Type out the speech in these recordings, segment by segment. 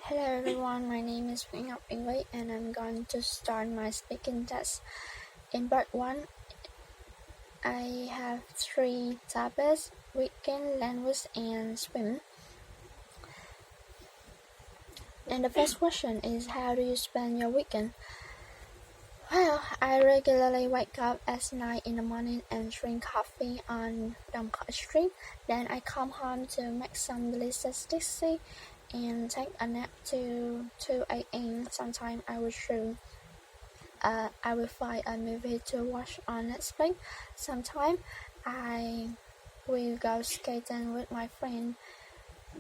Hello everyone, my name is Nguyễn Ngọc Uyên Vy and I'm going to start my speaking test. In part 1, I have 3 topics: weekend, language, and swim. And the first question is, how do you spend your weekend? Well, I regularly wake up at 9 in the morning and drink coffee on Đồng Street. Then I come home to make some delicious dishes and take a nap till 2 a.m. Sometimes I will find a movie to watch on Netflix. Sometimes I will go skating with my friend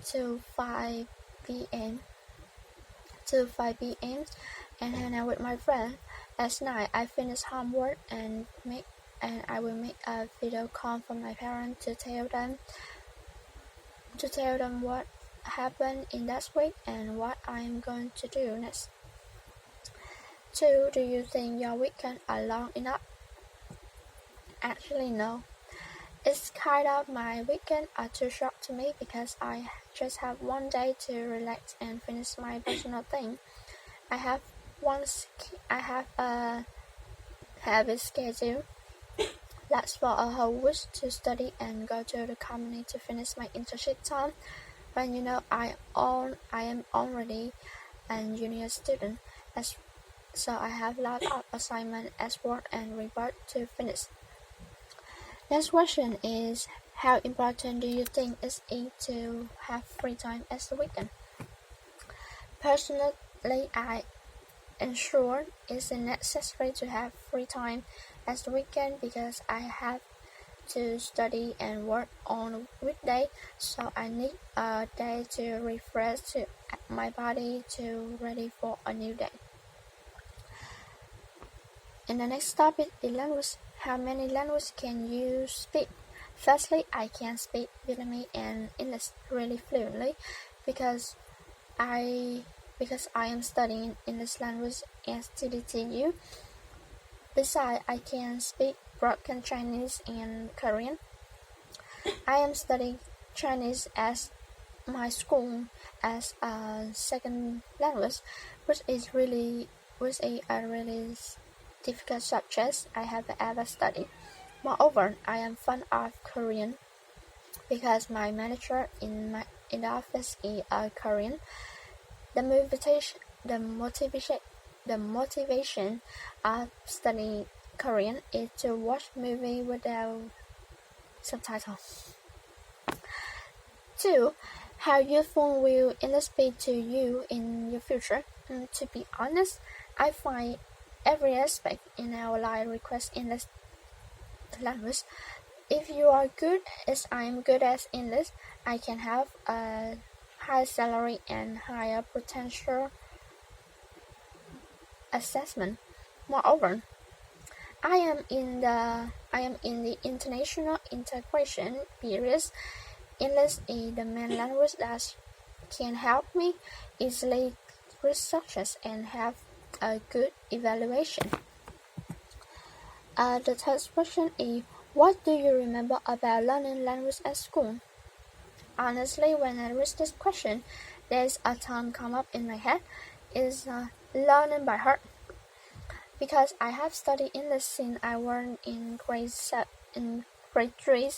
till 5 p.m. and hang out with my friend. Last night I finished homework and I will make a video call from my parents to tell them what happened in that week and what I am going to do next. 2. Do you think your weekend are long enough? Actually, no. It's kind of my weekend are too short to me because I just have one day to relax and finish my personal thing. I have a heavy schedule. That's for a whole week to study and go to the company to finish my internship time. When I am already a junior student, so I have lots of assignments as work and report to finish. Next question is, how important do you think it is to have free time as the weekend? Personally, I ensure it's necessary to have free time as the weekend because I have to study and work on a weekday, so I need a day to refresh my body to ready for a new day. And the next topic is language. How many languages can you speak? Firstly, I can speak Vietnamese and English really fluently because I am studying English language at TDTU. Besides, I can speak broken Chinese and Korean. I am studying Chinese at my school as a second language, which is a really difficult subject I have ever studied. Moreover, I am fond of Korean because my manager in the office is Korean. The motivation of studying Korean is to watch movies without subtitles. 2. How useful will English be to you in your future? To be honest, I find every aspect in our life requires English language. If you are good as I am good at English, I can have a high salary and higher potential assessment. Moreover, I am in the international integration period. English is the main language that can help me easily research and have a good evaluation. The third question is, what do you remember about learning language at school? Honestly, when I read this question, there's a term come up in my head. It's learning by heart. Because I have studied English since I was in grade 3,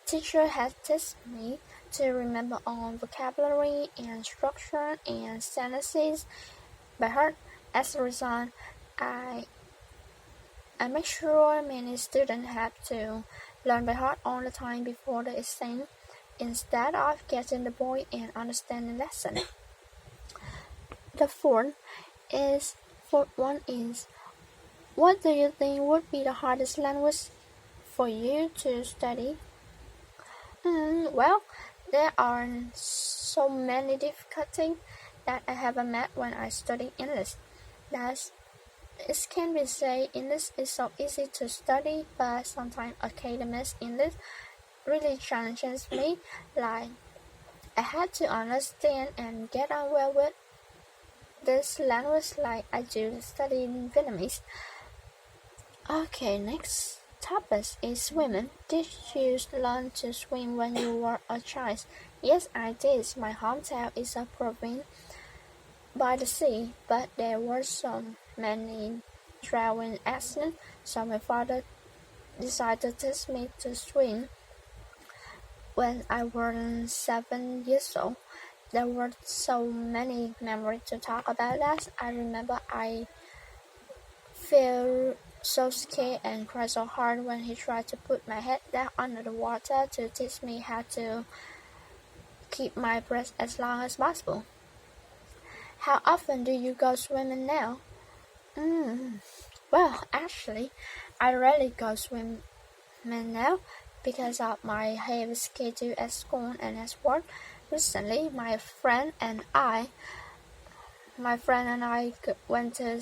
teacher has taught me to remember all vocabulary and structure and sentences by heart. As a result, I make sure many students have to learn by heart all the time before the exam, instead of getting the boy and understanding lesson. The fourth one is, what do you think would be the hardest language for you to study? Well, there are so many difficulties that I have met when I study English. It can be said English is so easy to study, but sometimes academic English really challenges me. Like, I had to understand and get on well with this language like I do studying Vietnamese. Okay, next topic is swimming. Did you learn to swim when you were a child? Yes, I did. My hometown is a province by the sea, but there were so many drowning accidents, so my father decided to teach me to swim when I was 7 years old. There were so many memories to talk about that. I remember I felt so scared and cried so hard when he tried to put my head down under the water to teach me how to keep my breath as long as possible. How often do you go swimming now? Well, actually, I rarely go swimming now because of my heavy schedule at school and at work. Recently, my friend and I went to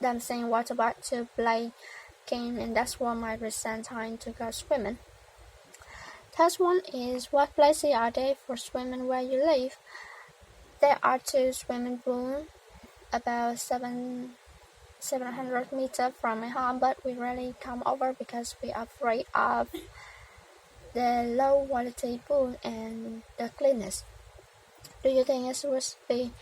dancing water park to play game, and that's where my recent time to go swimming. Test one is, what places are there for swimming where you live? There are 2 swimming pools about 700 meters from my home, but we rarely come over because we are afraid of the low quality pool and the cleanness. Do you think it would be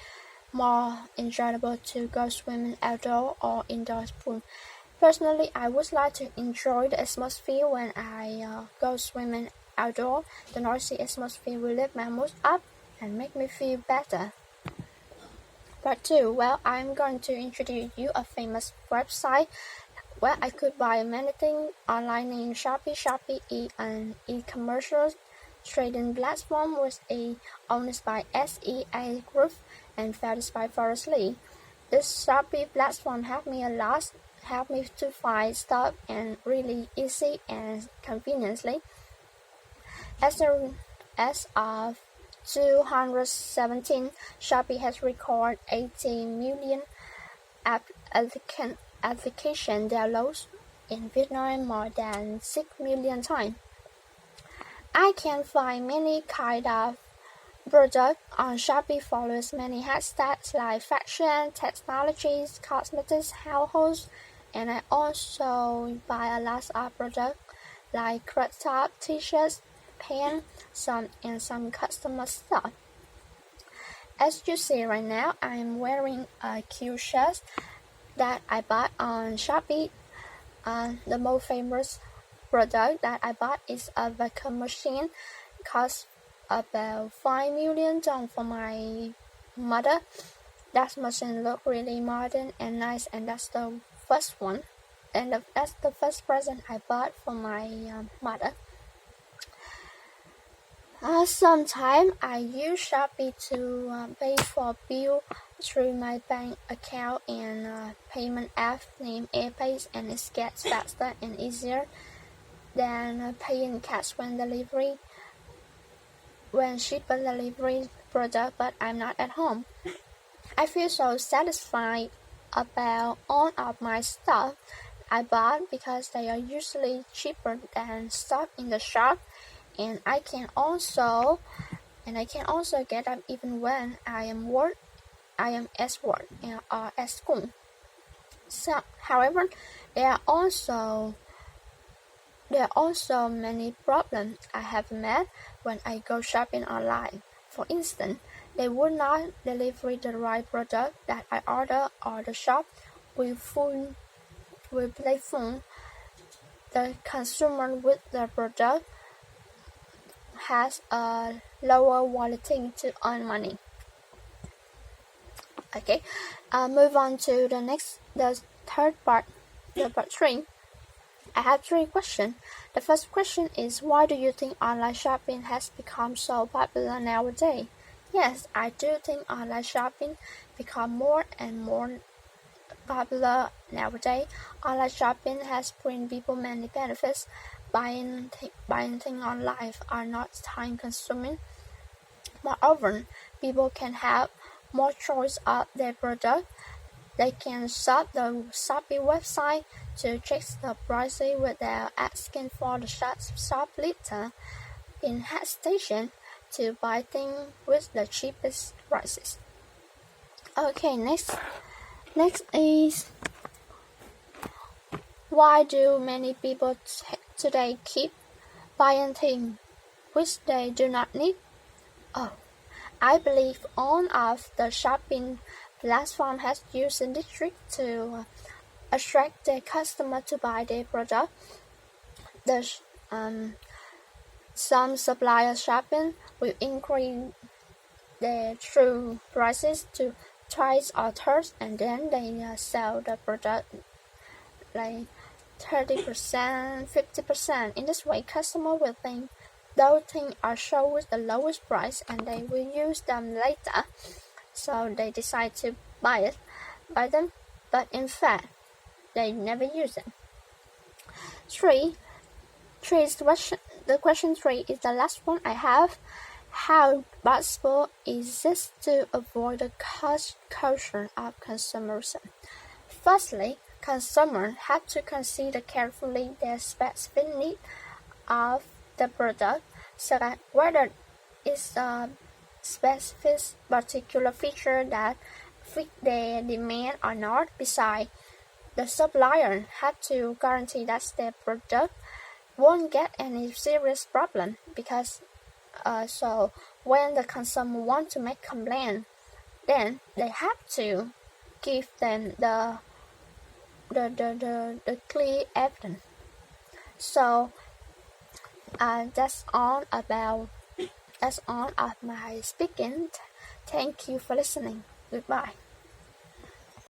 more enjoyable to go swimming outdoor or indoor pool? Personally, I would like to enjoy the atmosphere when I go swimming outdoor. The noisy atmosphere will lift my mood up and make me feel better. Part 2. Well, I'm going to introduce you a famous website where I could buy many things online named Shopee. Shopee is an e-commerce trading platform which is owned by SEA Group and founded by Forrest Lee. This Shopee platform helped me a lot, helped me to find stuff and really easy and conveniently. As of 2017, Shopee has recorded 80 million application downloads in Vietnam more than 6 million times. I can find many kind of products on Shopee follows many hashtags like fashion, technologies, cosmetics, households, and I also buy a lot of products like crop top, t-shirts, pants, some customer stuff. As you see right now, I'm wearing a cute shirt that I bought on Shopee. The most famous product that I bought is a vacuum machine. Cost about 5 million for my mother. That machine look really modern and nice, and that's the first one. And that's the first present I bought for my mother. Sometimes I use Shopee to pay for bill through my bank account and payment app named AirPay, and it gets faster and easier than paying cash when shipper delivery product, but I'm not at home. I feel so satisfied about all of my stuff I bought because they are usually cheaper than stuff in the shop, and I can also get them even when I am at work or at school. So, however, there are also many problems I have met when I go shopping online. For instance, they would not deliver the right product that I order, or the shop will play full. The consumer with the product has a lower quality to earn money. Okay, move on to the third part, part 3. I have 3 questions. The first question is, why do you think online shopping has become so popular nowadays? Yes, I do think online shopping become more and more popular nowadays. Online shopping has bring people many benefits. Buying things online are not time consuming. Moreover, people can have more choice of their product. They can shop the Shopee website to check the prices without asking for the shop later in station to buy things with the cheapest prices. Okay, next is, why do many people today keep buying things which they do not need? Oh, I believe all of the shopping platform has used this trick to attract the customer to buy their product. Some supplier shopping will increase their true prices to twice or thirds, and then they sell the product like 30%, 50%. In this way, customer will think those things are sold with the lowest price and they will use them later. So they decide to buy them, but in fact, they never use them. The question 3 is the last one I have. How possible is this to avoid the cost culture of consumerism? Firstly, consumers have to consider carefully their specific need of the product, so that whether it's a specific particular feature that fit their demand or not. Besides, the supplier have to guarantee that their product won't get any serious problem, because so when the consumer want to make complaint, then they have to give them the clear evidence. So that's all of my speaking. Thank you for listening. Goodbye.